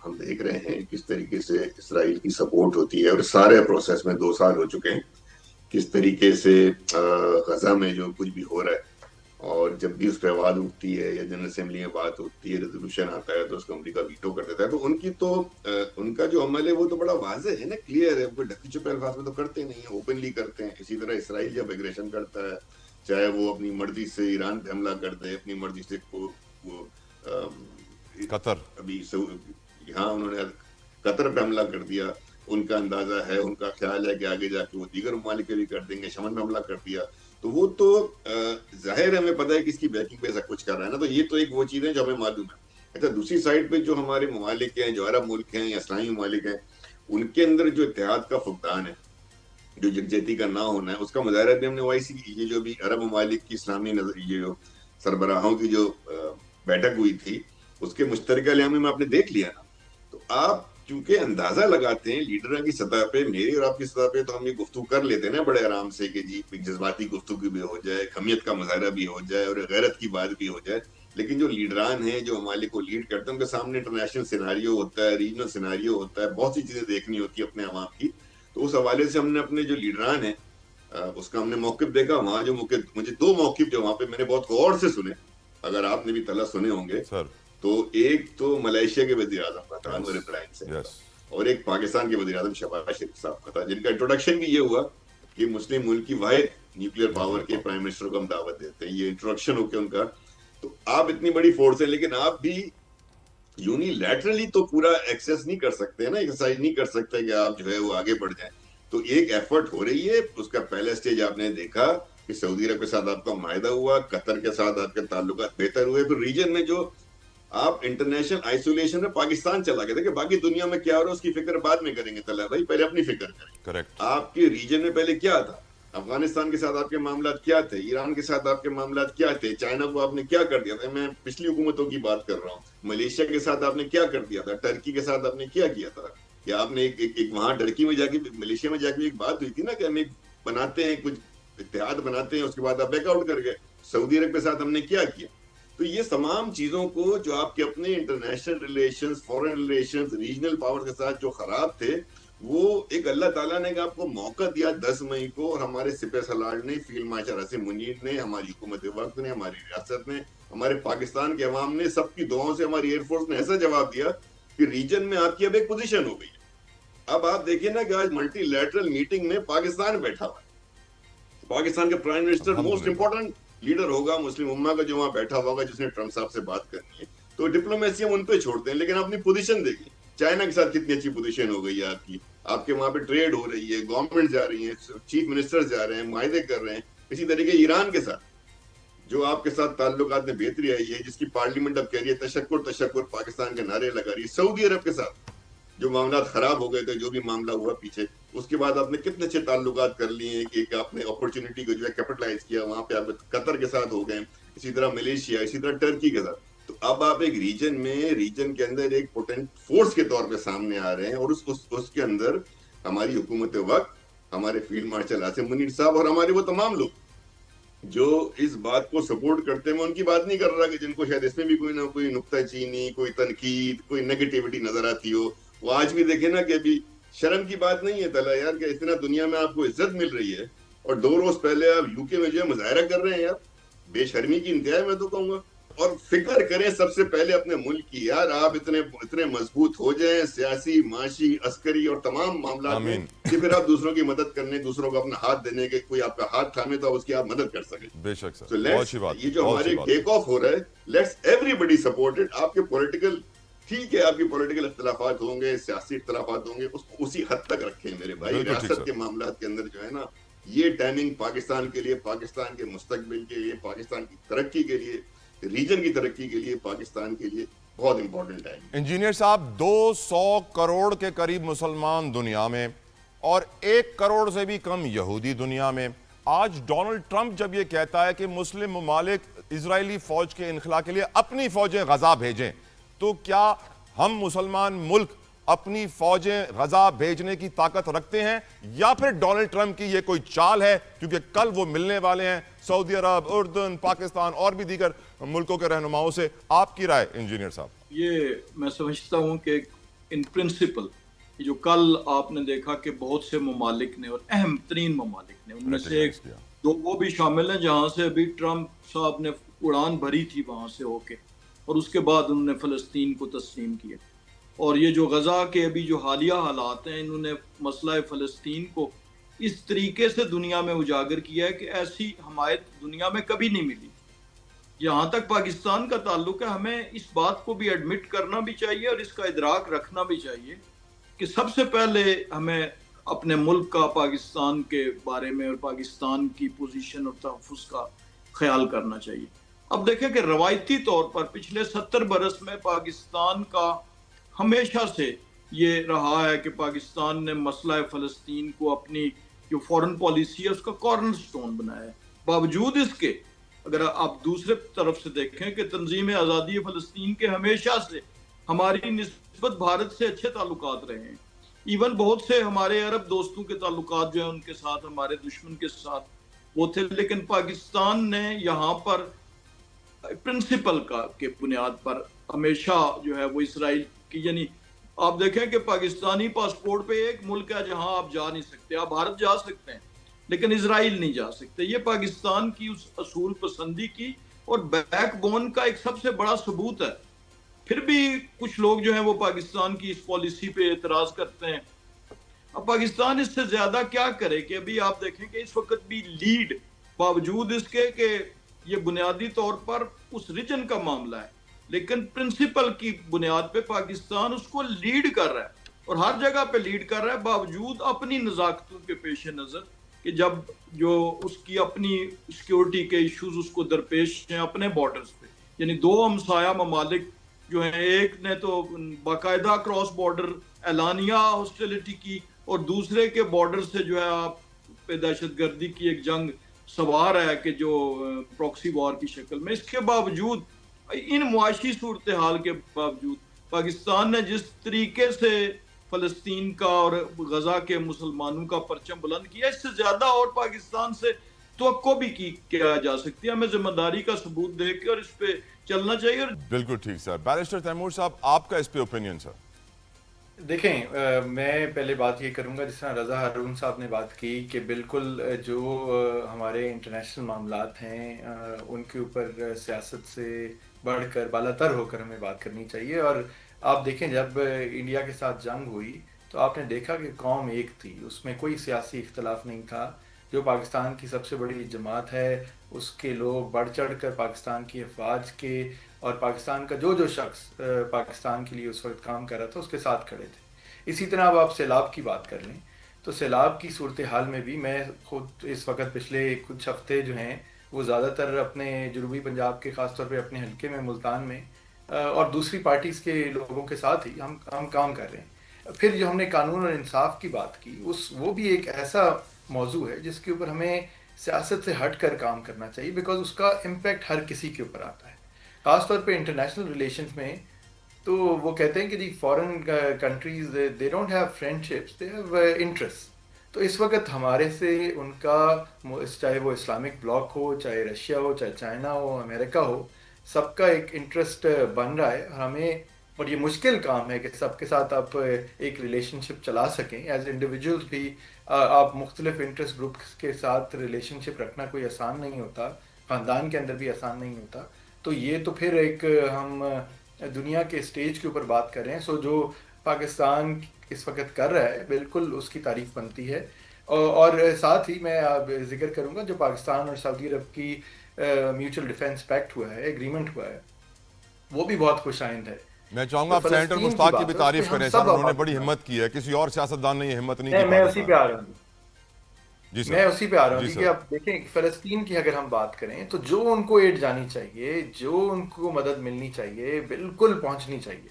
ہم دیکھ رہے ہیں کس طریقے سے اسرائیل کی سپورٹ ہوتی ہے, اور سارے پروسیس میں 2 سال ہو چکے ہیں کس طریقے سے غزہ میں جو کچھ بھی ہو رہا ہے, اور جب بھی اس پہ آواز اٹھتی ہے یا جنرل اسمبلی میں بات ہوتی ہے, ریزولوشن آتا ہے تو اس کو امریکہ ویٹو کر دیتا ہے. تو ان کی تو ان کا جو عمل ہے وہ تو بڑا واضح ہے نا, کلیئر ہے, کوئی ڈھکی چھپے الفاظ میں تو کرتے نہیں ہیں, اوپنلی کرتے ہیں. اسی طرح اسرائیل جب ایگریشن کرتا ہے, چاہے وہ اپنی مرضی سے ایران پہ حملہ کر دے, اپنی مرضی سے وہ قطر, ابھی یہاں انہوں نے قطر پہ حملہ کر دیا, ان کا اندازہ ہے, ان کا خیال ہے کہ آگے جا کے وہ دیگر ممالک بھی کر دیں گے. شمن میں حملہ کر دیا تو وہ تو ظاہر ہے, ہمیں پتہ ہے کہ اس کی بیکنگ پہ ایسا کچھ کر رہا ہے نا, تو یہ تو ایک وہ چیز ہے جو ہمیں معلوم ہے. اچھا دوسری سائڈ پہ جو ہمارے ممالک ہیں, جو عرب ملک ہیں یا اسلامی ممالک ہیں, ان کے اندر جو اتحاد کا فقدان ہے, جو یکجہتی کا نہ ہونا ہے, اس کا مظاہرہ بھی ہم نے OIC کی, یہ جو بھی عرب ممالک کی اسلامی یہ جو سربراہوں کی جو بیٹھک ہوئی تھی اس کے مشترکہ لحاظ میں آپ نے دیکھ لیا نا. تو آپ چونکہ اندازہ لگاتے ہیں لیڈروں کی سطح پہ, میری اور آپ کی سطح پہ, تو ہم یہ گفتگو کر لیتے ہیں نا بڑے آرام سے کہ جی جذباتی گفتگو بھی ہو جائے, کمیت کا مظاہرہ بھی ہو جائے اور غیرت کی بات بھی ہو جائے. لیکن جو لیڈران ہیں, جو ممالک کو لیڈ کرتے ہیں, ان کے سامنے انٹرنیشنل سیناریو ہوتا ہے, ریجنل سیناریو ہوتا ہے, بہت سی چیزیں دیکھنی ہوتی ہے اپنے عوام کی. تو اس حوالے سے ہم نے اپنے جو لیڈران ہیں اس کا ہم نے موقف دیکھا. وہاں جو مجھے 2 موقف جو وہاں پہ میں نے بہت غور سے سنے, اگر آپ نے بھی طلع سنے ہوں گے, تو ایک تو ملائیشیا کے وزیر اعظم کا تھا انور ابراہیم سے, اور ایک پاکستان کے وزیر اعظم شہباز شریف صاحب کا تھا, جن کا انٹروڈکشن بھی یہ ہوا کہ مسلم ملک کی واحد نیوکلیر پاور کے پرائم منسٹر کو ہم دعوت دیتے ہیں. یہ انٹروڈکشن ہو کے ان کا. تو آپ اتنی بڑی فورس ہیں, لیکن آپ بھی یونیلیٹرلی تو پورا ایکسیس نہیں کر سکتے نا, ایکسرسائز نہیں کر سکتے کہ آپ جو ہے وہ آگے بڑھ جائیں. تو ایک ایفرٹ ہو رہی ہے. اس کا پہلا سٹیج آپ نے دیکھا کہ سعودی عرب کے ساتھ آپ کا معاہدہ ہوا, قطر کے ساتھ آپ کے تعلقات بہتر ہوئے. پھر ریجن میں جو آپ انٹرنیشنل آئسولیشن میں پاکستان چلا گیا تھا کہ باقی دنیا میں کیا ہو رہا ہے اس کی فکر بعد میں کریں گے, طلع بھائی پہلے اپنی فکر کریں. آپ کے ریجن میں پہلے کیا تھا, افغانستان کے ساتھ آپ کے معاملات کیا تھے, ایران کے ساتھ آپ کے معاملات کیا تھے, چائنا کو آپ نے کیا کر دیا تھا, میں پچھلی حکومتوں کی بات کر رہا ہوں, ملیشیا کے ساتھ آپ نے کیا کر دیا تھا, ٹرکی کے ساتھ آپ نے کیا کیا تھا, کہ آپ نے ایک وہاں ٹرکی میں جا کے, ملیشیا میں جا کے ایک بات ہوئی تھی نا کہ ہم ایک بناتے ہیں, کچھ اتحاد بناتے ہیں, اس کے بعد آپ بیک آؤٹ کر گئے. سعودی عرب کے ساتھ ہم نے کیا کیا. تو تو یہ تمام چیزوں کو جو آپ کے اپنے انٹرنیشنل ریلیشنز، فورن ریلیشنز، ریجنل پاور کے ساتھ جو خراب تھے، وہ ایک اللہ تعالیٰ نے آپ کو موقع دیا 10 مئی کو، اور ہمارے سپہ سالار نے، فیلڈ مارشل عاصم منیر نے، ہماری حکومت وقت نے، ہماری ریاست نے، ہمارے پاکستان کے عوام نے، سب کی دعاؤں سے ہماری ایئر فورس نے ایسا جواب دیا کہ ریجن میں آپ کی اب ایک پوزیشن ہو گئی ہے. اب آپ دیکھیں نا کہ آج ملٹی لیٹرل میٹنگ میں پاکستان بیٹھا ہوا ہے. پاکستان کا prime minister most important leader ہوگا مسلم امہ کا، جو وہاں بیٹھا ہوگا، جس نے ٹرمپ صاحب سے بات کرنی ہے. تو ڈپلومیسی ہم ان پہ چھوڑتے ہیں، لیکن اپنی پوزیشن دیکھیں. چائنا کے ساتھ کتنی اچھی پوزیشن ہو گئی ہے آپ کی، آپ کے وہاں پہ ٹریڈ ہو رہی ہے، گورنمنٹ جا رہی ہے، چیف منسٹر جا رہے ہیں، معاہدے کر رہے ہیں. اسی طریقے ایران کے ساتھ جو آپ کے ساتھ تعلقات میں بہتری آئی ہے، جس کی پارلیمنٹ اب کہہ رہی ہے تشکر تشکر، پاکستان کے نعرے لگا رہی ہے. سعودی عرب کے ساتھ جو معاملات خراب ہو گئے تھے، جو بھی معاملہ ہوا پیچھے، اس کے بعد آپ نے کتنے اچھے تعلقات کر لیے ہیں کہ آپ نے اپرچونٹی کو جو ہے کیپٹلائز کیا. وہاں پہ آپ قطر کے ساتھ ہو گئے، اسی طرح ملیشیا، اسی طرح ٹرکی کے ساتھ. تو اب آپ ایک ریجن کے اندر ایک پوٹینٹ فورس کے طور پہ سامنے آ رہے ہیں، اور اس کے اندر ہماری حکومت وقت، ہمارے فیلڈ مارشل عاصم منیر صاحب اور ہمارے وہ تمام لوگ جو اس بات کو سپورٹ کرتے ہیں. میں ان کی بات نہیں کر رہا کہ جن کو شاید اس میں بھی کوئی نہ کوئی نکتہ چینی، کوئی تنقید، کوئی نیگیٹیوٹی نظر آتی ہو. وہ آج بھی دیکھیں نا کہ ابھی شرم کی بات نہیں ہے تلا یار، کہ اتنا دنیا میں آپ کو عزت مل رہی ہے، اور 2 روز پہلے آپ یو کے میں جو ہے مظاہرہ کر رہے ہیں یار. بے شرمی کی انتہا میں تو کہوں گا. اور فکر کریں سب سے پہلے اپنے ملک کی یار. آپ اتنے مضبوط ہو جائیں سیاسی، معاشی، عسکری اور تمام معاملات میں، کہ پھر آپ دوسروں کی مدد کرنے، دوسروں کو اپنا ہاتھ دینے کے، کوئی آپ کا ہاتھ تھامے تو اس کی آپ مدد کر سکیں. بے شک سر، So بہت اچھی بات. یہ جو ہمارے ٹیک آف ہو رہا ہے، let's everybody support it. آپ کے پولیٹیکل، ٹھیک ہے آپ کی پولیٹیکل اختلافات ہوں گے، سیاسی اختلافات ہوں گے، اس کو اسی حد تک رکھیں میرے بھائی. ریاست کے معاملات کے اندر جو ہے نا، یہ ٹائمنگ پاکستان کے لیے، پاکستان کے مستقبل کے لیے، پاکستان کی ترقی کے لیے، ریجن کی ترقی کے لیے، پاکستان کے لیے بہت امپورٹنٹ ہے. انجینئر صاحب، 200 کروڑ کے قریب مسلمان دنیا میں اور 1 کروڑ سے بھی کم یہودی دنیا میں. آج ڈونلڈ ٹرمپ جب یہ کہتا ہے کہ مسلم ممالک اسرائیلی فوج کے انخلا کے لیے اپنی فوجیں غزہ بھیجیں، تو کیا ہم مسلمان ملک اپنی فوجیں غزہ بھیجنے کی طاقت رکھتے ہیں، یا پھر ڈونلڈ ٹرمپ کی یہ کوئی چال ہے؟ کیونکہ کل وہ ملنے والے ہیں سعودی عرب، اردن، پاکستان اور بھی دیگر ملکوں کے رہنماؤں سے. آپ کی رائے انجینئر صاحب؟ یہ میں سمجھتا ہوں کہ ان پرنسپل جو کل آپ نے دیکھا کہ بہت سے ممالک نے، اور اہم ترین ممالک نے، ان میں سے ایک دو وہ بھی شامل ہیں جہاں سے ابھی ٹرمپ صاحب نے اڑان بھری تھی وہاں سے ہو کے، اور اس کے بعد انہوں نے فلسطین کو تسلیم کیا. اور یہ جو غزہ کے ابھی جو حالیہ حالات ہیں، انہوں نے مسئلہ فلسطین کو اس طریقے سے دنیا میں اجاگر کیا ہے کہ ایسی حمایت دنیا میں کبھی نہیں ملی. جہاں تک پاکستان کا تعلق ہے، ہمیں اس بات کو بھی ایڈمٹ کرنا بھی چاہیے اور اس کا ادراک رکھنا بھی چاہیے کہ سب سے پہلے ہمیں اپنے ملک کا، پاکستان کے بارے میں اور پاکستان کی پوزیشن اور تحفظ کا خیال کرنا چاہیے. اب دیکھیں کہ روایتی طور پر پچھلے 70 برس میں پاکستان کا ہمیشہ سے یہ رہا ہے کہ پاکستان نے مسئلہ فلسطین کو اپنی جو فورن پالیسی ہے اس کا کارنر سٹون بنایا ہے. باوجود اس کے اگر آپ دوسرے طرف سے دیکھیں کہ تنظیم آزادی فلسطین کے ہمیشہ سے ہماری نسبت بھارت سے اچھے تعلقات رہے ہیں. ایون بہت سے ہمارے عرب دوستوں کے تعلقات جو ہیں ان کے ساتھ، ہمارے دشمن کے ساتھ وہ تھے، لیکن پاکستان نے یہاں پر پرنسپل کا کے بنیاد پر ہمیشہ جو ہے وہ اسرائیل کی، یعنی آپ دیکھیں کہ پاکستانی پاسپورٹ پہ ایک ملک ہے جہاں آپ جا نہیں سکتے. آپ بھارت جا سکتے ہیں لیکن اسرائیل نہیں جا سکتے. یہ پاکستان کی اس اصول پسندی کی اور بیک بون کا ایک سب سے بڑا ثبوت ہے. پھر بھی کچھ لوگ جو ہیں وہ پاکستان کی اس پالیسی پہ اعتراض کرتے ہیں. اب پاکستان اس سے زیادہ کیا کرے کہ ابھی آپ دیکھیں کہ اس وقت بھی لیڈ، باوجود اس کے کہ یہ بنیادی طور پر اس ریجن کا معاملہ ہے، لیکن پرنسپل کی بنیاد پہ پاکستان اس کو لیڈ کر رہا ہے اور ہر جگہ پہ لیڈ کر رہا ہے، باوجود اپنی نزاکتوں کے پیش نظر کہ جب جو اس کی اپنی سیکیورٹی کے ایشوز اس کو درپیش ہیں اپنے بارڈرز پہ. یعنی 2 ہمسایہ ممالک جو ہیں، ایک نے تو باقاعدہ کراس بارڈر اعلانیہ ہاسٹیلٹی کی اور دوسرے کے بارڈر سے جو ہے آپ پہ دہشت گردی کی ایک جنگ سوار ہے کہ جو پراکسی وار کی شکل میں. اس کے باوجود، ان معاشی صورتحال کے باوجود، پاکستان نے جس طریقے سے فلسطین کا اور غزہ کے مسلمانوں کا پرچم بلند کیا، اس سے زیادہ اور پاکستان سے توقع بھی کیا جا سکتی ہے. ہمیں ذمہ داری کا ثبوت دے کے اور اس پہ چلنا چاہیے. اور بالکل ٹھیک سر. بیرسٹر تیمور صاحب آپ کا اس پہ اوپینین سر. دیکھیں میں پہلے بات یہ کروں گا جس طرح رضا ہارون صاحب نے بات کی کہ بالکل جو ہمارے انٹرنیشنل معاملات ہیں ان کے اوپر سیاست سے بڑھ کر بالاتر ہو کر ہمیں بات کرنی چاہیے. اور آپ دیکھیں جب انڈیا کے ساتھ جنگ ہوئی تو آپ نے دیکھا کہ قوم ایک تھی, اس میں کوئی سیاسی اختلاف نہیں تھا. جو پاکستان کی سب سے بڑی جماعت ہے اس کے لوگ بڑھ چڑھ کر پاکستان کی افواج کے اور پاکستان کا جو شخص پاکستان کے لیے اس وقت کام کر رہا تھا اس کے ساتھ کھڑے تھے. اسی طرح اب آپ سیلاب کی بات کر لیں تو سیلاب کی صورتحال میں بھی میں خود اس وقت پچھلے کچھ ہفتے جو ہیں وہ زیادہ تر اپنے جنوبی پنجاب کے خاص طور پہ اپنے حلقے میں ملتان میں اور دوسری پارٹیز کے لوگوں کے ساتھ ہی ہم کام کر رہے ہیں. پھر جو ہم نے قانون اور انصاف کی بات کی وہ بھی ایک ایسا موضوع ہے جس کے اوپر ہمیں سیاست سے ہٹ کر کام کرنا چاہیے بیکاز اس کا امپیکٹ ہر کسی کے اوپر آتا ہے. خاص طور پہ انٹرنیشنل ریلیشنز میں تو وہ کہتے ہیں کہ جی foreign countries they don't have friendships they have interest. تو اس وقت ہمارے سے ان کا چاہے وہ اسلامک بلاک ہو, چاہے رشیا ہو, چاہے چائنا ہو, امریکہ ہو, سب کا ایک انٹرسٹ بن رہا ہے ہمیں. اور یہ مشکل کام ہے کہ سب کے ساتھ آپ ایک ریلیشن شپ چلا سکیں. ایز انڈیویجولس بھی آپ مختلف انٹرسٹ گروپس کے ساتھ ریلیشن شپ رکھنا کوئی آسان نہیں ہوتا, خاندان کے اندر بھی آسان نہیں ہوتا. تو یہ تو پھر ایک ہم دنیا کے اسٹیج کے اوپر بات کر رہے ہیں. سو جو پاکستان اس وقت کر رہا ہے بالکل اس کی تعریف بنتی ہے. اور ساتھ ہی میں ذکر کروں گا جو پاکستان اور سعودی عرب کی میوچل ڈیفینس پیکٹ ہوا ہے, ایگریمنٹ ہوا ہے, وہ بھی بہت خوش آئند ہے. میں چاہوں گا آپ سینیٹر مشتاق کی بھی تعریف کریں سر, انہوں نے بڑی ہمت کی ہے, کسی اور سیاستدان نے یہ ہمت نہیں کی. میں اسی پہ آ رہا ہوں جی سر, میں اسی پہ آ رہا ہوں کہ آپ دیکھیں فلسطین کی اگر ہم بات کریں تو جو ان کو ایڈ جانی چاہیے, جو ان کو مدد ملنی چاہیے بالکل پہنچنی چاہیے.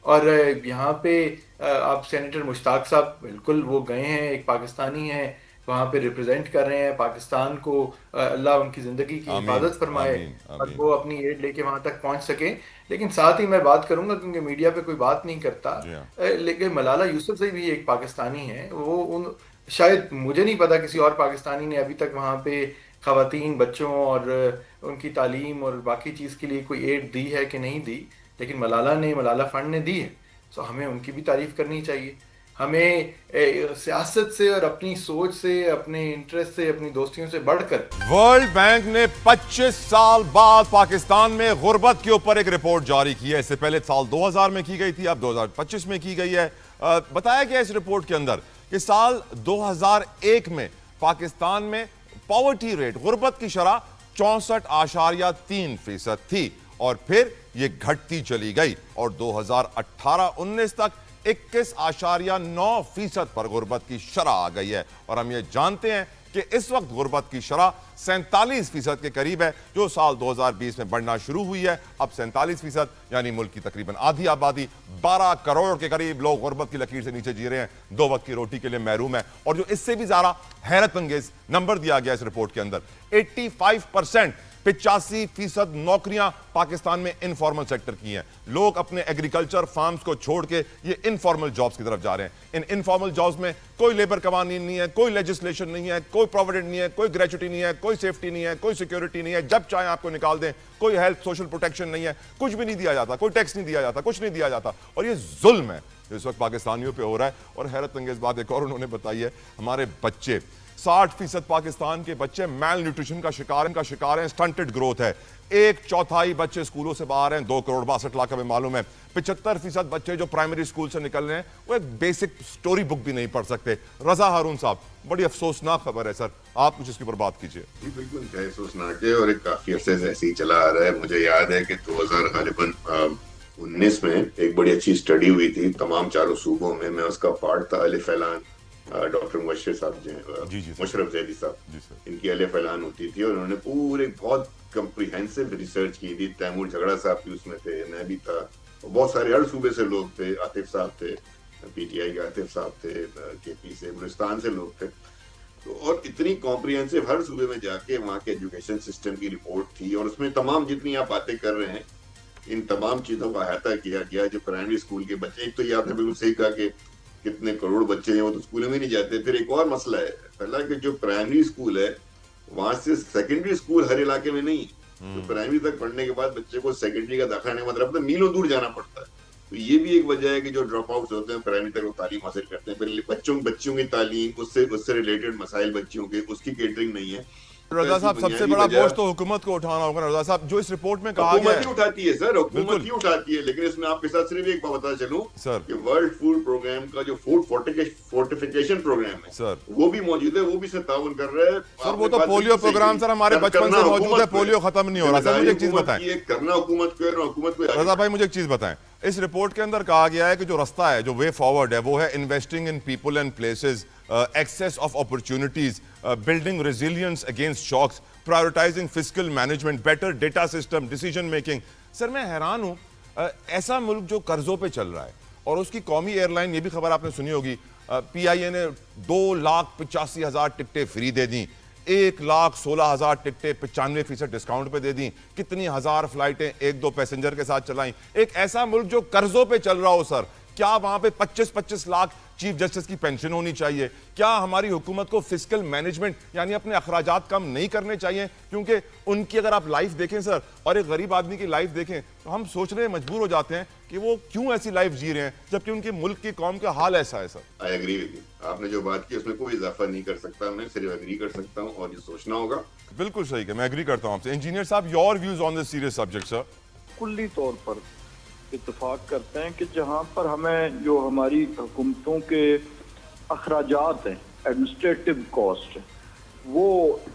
اور یہاں پہ آپ سینیٹر مشتاق صاحب بالکل وہ گئے ہیں, ایک پاکستانی ہیں, وہاں پہ ریپرزینٹ کر رہے ہیں پاکستان کو. اللہ ان کی زندگی کی حفاظت فرمائے اور وہ اپنی ایڈ لے کے وہاں تک پہنچ سکیں. لیکن ساتھ ہی میں بات کروں گا کیونکہ میڈیا پہ کوئی بات نہیں کرتا, لیکن ملالہ یوسف بھی ایک پاکستانی ہے. وہ شاید مجھے نہیں پتا کسی اور پاکستانی نے ابھی تک وہاں پہ خواتین, بچوں اور ان کی تعلیم اور باقی چیز کے لیے کوئی ایڈ دی ہے کہ نہیں دی, لیکن ملالہ فنڈ نے دی ہے. سو ہمیں ان کی بھی تعریف کرنی چاہیے. ہمیں سیاست سے اور اپنی سوچ سے, اپنے انٹرسٹ سے, اپنی دوستیوں سے بڑھ کر ورلڈ بینک نے 25 سال بعد پاکستان میں غربت کے اوپر ایک رپورٹ جاری کی ہے. اس سے پہلے سال 2000 میں کی گئی تھی, اب 2025 میں کی گئی ہے. بتایا گیا اس رپورٹ کے اندر کہ سال 2001 میں پاکستان میں پاورٹی ریٹ, غربت کی شرح 64.3% تھی اور پھر یہ گھٹتی چلی گئی اور 2018-19 تک 21.9% پر غربت کی شرح آ گئی ہے. اور ہم یہ جانتے ہیں کہ اس وقت غربت کی شرح 47% کے قریب ہے, جو سال 2020 میں بڑھنا شروع ہوئی ہے. اب 47% یعنی ملک کی تقریباً آدھی آبادی 12 کروڑ کے قریب لوگ غربت کی لکیر سے نیچے جی رہے ہیں, 2 وقت کی روٹی کے لیے محروم ہیں. اور جو اس سے بھی زیادہ حیرت انگیز نمبر دیا گیا اس رپورٹ کے اندر, 85% 85% نوکریاں پاکستان میں انفارمل سیکٹر کی ہیں. لوگ اپنے ایگریکلچر فارمز کو چھوڑ کے یہ انفارمل جابز کی طرف جا رہے ہیں. ان انفارمل جابز میں کوئی لیبر قوانین نہیں ہے, کوئی لیجسلیشن نہیں ہے, کوئی پروویڈنٹ نہیں ہے, کوئی گریچوٹی نہیں ہے, کوئی سیفٹی نہیں ہے, کوئی سیکیورٹی نہیں ہے, جب چاہیں آپ کو نکال دیں, کوئی ہیلتھ سوشل پروٹیکشن نہیں ہے, کچھ بھی نہیں دیا جاتا, کوئی ٹیکس نہیں دیا جاتا, کچھ نہیں دیا جاتا. اور یہ ظلم ہے جو اس وقت پاکستانیوں پہ ہو رہا ہے. اور حیرت انگیز بات ایک اور انہوں نے بتائی ہے, ہمارے بچے 60% پاکستان کے بچے میل نیوٹریشن کا شکار ہیں, سٹنٹڈ گروتھ ہے. 1/4 بچے اسکولوں سے باہر ہیں, 2 کروڑ 62 لاکھ ہمیں معلوم ہے. 75% بچے جو پرائمری اسکول سے نکل رہے ہیں وہ ایک بیسک سٹوری بک بھی نہیں پڑھ سکتے. رضا ہارون صاحب, بڑی افسوسناک خبر ہے سر, آپ کچھ اس کے اوپر بات کیجیے. جی بالکل افسوسناک ہے اور ایک کافی عرصے سے ایسے ہی چلا آ رہا ہے. مجھے یاد ہے کہ 2019 میں ایک بڑی اچھی اسٹڈی ہوئی تھی تمام 4 صوبوں میں. میں اس کا پارٹ تھا. الف اعلان ڈاکٹر مبشر صاحب مشرف زیدی صاحب, ان کی الف اعلان ہوتی تھی اور انہوں نے پورے بہت کمپریہنسو ریسرچ کی تھی. تیمور جھگڑا صاحب بھی اس میں تھے, میں بھی تھا, بہت سارے ہر صوبے سے لوگ تھے. عاطف صاحب تھے, پی ٹی آئی کے عاطف صاحب تھے, کے پی سے, بلوچستان سے لوگ تھے. اور اتنی کمپریہنسو ہر صوبے میں جا کے وہاں کے ایجوکیشن سسٹم کی رپورٹ تھی اور اس میں تمام جتنی آپ باتیں کر رہے ہیں ان تمام چیزوں کا احاطہ کیا گیا. جو پرائمری اسکول کے بچے, ایک تو یہ آپ نے بالکل صحیح کہا کہ کتنے کروڑ بچے ہیں وہ تو اسکولوں میں نہیں جاتے. پھر ایک اور مسئلہ ہے, پہلا کہ جو پرائمری اسکول ہے وہاں سے سیکنڈری اسکول ہر علاقے میں نہیں ہے. تو پرائمری تک پڑھنے کے بعد بچے کو سیکنڈری کا داخلہ نہیں مطلب میلوں دور جانا پڑتا ہے. تو یہ بھی ایک وجہ ہے کہ جو ڈراپ آؤٹس ہوتے ہیں پرائمری تک وہ تعلیم حاصل کرتے ہیں. پہلے بچوں کی تعلیم اس سے ریلیٹڈ مسائل بچوں کے اس کی کیٹرنگ نہیں ہے. رضا صاحب سب سے بڑا بوجھ تو حکومت کو اٹھانا ہوگا. رضا صاحب جو اس رپورٹ میں کہا گیا ہے حکومت ہی اٹھاتی ہے سر, حکومت ہی اٹھاتی ہے. لیکن اس میں آپ کے ساتھ صرف ایک بات بتا چلوں کہ ورلڈ فوڈ پروگرام کا جو فوڈ فورٹیفیکیشن پروگرام ہے سر وہ بھی موجود ہے, وہ بھی سے تعاون کر رہا ہے. سر وہ تو پولیو پروگرام سر ہمارے بچپن سے موجود ہے, پولیو ختم نہیں ہو رہا. سر مجھے ایک چیز بتائیں, کرنا حکومت کو ہے, حکومت کو. رضا بھائی مجھے ایک چیز بتائیں, اس رپورٹ کے اندر کہا گیا ہے کہ جو رستہ ہے, جو وے فارورڈ ہے, وہ ہے investing in people and places, access of opportunities, building resilience against shocks, prioritising fiscal management, better data system, decision making. Sir میں حیران ہوں, ایسا ملک جو قرضوں پہ چل رہا ہے, اور اس کی قومی ایئر لائن, یہ بھی خبر آپ نے سنی ہوگی, پی آئی اے نے 2,85,000 ٹکٹیں فری دے دیں, 1,16,000 ٹکٹیں 95% ڈسکاؤنٹ پہ دے دیں, کتنی ہزار فلائٹیں 1-2 پیسنجر کے ساتھ چلائیں. ایک ایسا ملک جو قرضوں پہ چل رہا ہو سر, کیا وہاں پہ 25-25 لاکھ چیف جسٹس کی پینشن ہونی چاہیے؟ کیا ہماری حکومت کو فسکل مینجمنٹ یعنی اپنے اخراجات کم نہیں کرنے چاہیے؟ کیونکہ ان کی اگر آپ لائف دیکھیں سر, اور ایک غریب آدمی کی لائف دیکھیں, تو ہم سوچنے مجبور ہو جاتے ہیں کہ وہ کیوں ایسی لائف جی رہے ہیں جبکہ ان کے ملک کی قوم کا حال ایسا ہے. سر آئی ایگری ود یو, آپ نے جو بات کی اس میں کوئی اضافہ نہیں کر سکتا, میں صرف ایگری کر سکتا ہوں اور یہ سوچنا ہوگا. بالکل صحیح کہ میں ایگری کرتا ہوں آپ سے. انجینئر صاحب, your views on this serious subject sir. کلی طور پر اتفاق کرتے ہیں کہ جہاں پر ہمیں جو ہماری حکومتوں کے اخراجات ہیں, ایڈمنسٹریٹو کاسٹ, وہ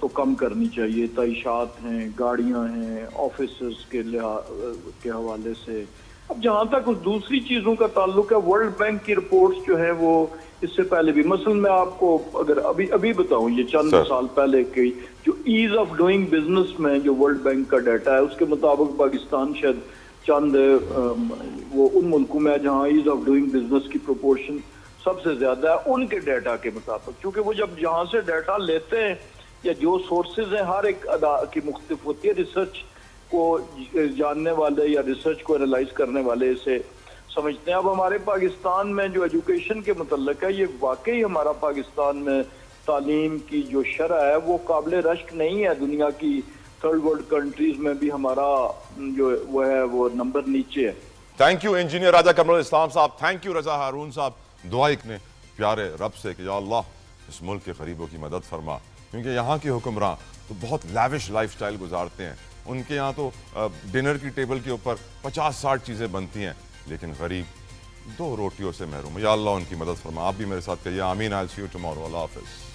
تو کم کرنی چاہیے. تعیشات ہیں, گاڑیاں ہیں, آفیسز کے حوالے سے. اب جہاں تک اس دوسری چیزوں کا تعلق ہے, ورلڈ بینک کی رپورٹس جو ہیں وہ اس سے پہلے بھی, مثلا میں آپ کو اگر ابھی بتاؤں, یہ چند سال پہلے کی جو ایز آف ڈوئنگ بزنس میں جو ورلڈ بینک کا ڈیٹا ہے, اس کے مطابق پاکستان شاید چند وہ ان ملکوں میں جہاں ایز آف ڈوئنگ بزنس کی پروپورشن سب سے زیادہ ہے ان کے ڈیٹا کے مطابق. کیونکہ وہ جب جہاں سے ڈیٹا لیتے ہیں, یا جو سورسز ہیں ہر ایک ادا کی مختلف ہوتی ہے, ریسرچ کو جاننے والے یا ریسرچ کو انالائز کرنے والے اسے سمجھتے ہیں. اب ہمارے پاکستان میں جو ایجوکیشن کے متعلق ہے, یہ واقعی ہمارا پاکستان میں تعلیم کی جو شرح ہے وہ قابل رشک نہیں ہے. دنیا کی تھرڈ ورلڈ کنٹریز میں بھی ہمارا جو وہ ہے وہ نمبر نیچے ہے. تھینک یو انجینئر راجہ قمر الاسلام صاحب, تھینک یو رضا ہارون صاحب. دعا نے پیارے رب سے کہ یا اللہ اس ملک کے غریبوں کی مدد فرما, کیونکہ یہاں کے حکمراں تو بہت لیوش لائف سٹائل گزارتے ہیں. ان کے یہاں تو ڈنر کی ٹیبل کے اوپر 50-60 چیزیں بنتی ہیں, لیکن غریب 2 روٹیوں سے محروم. یا اللہ ان کی مدد فرما. آپ بھی میرے ساتھ کہیے آمین. I'll see you tomorrow. اللہ حافظ.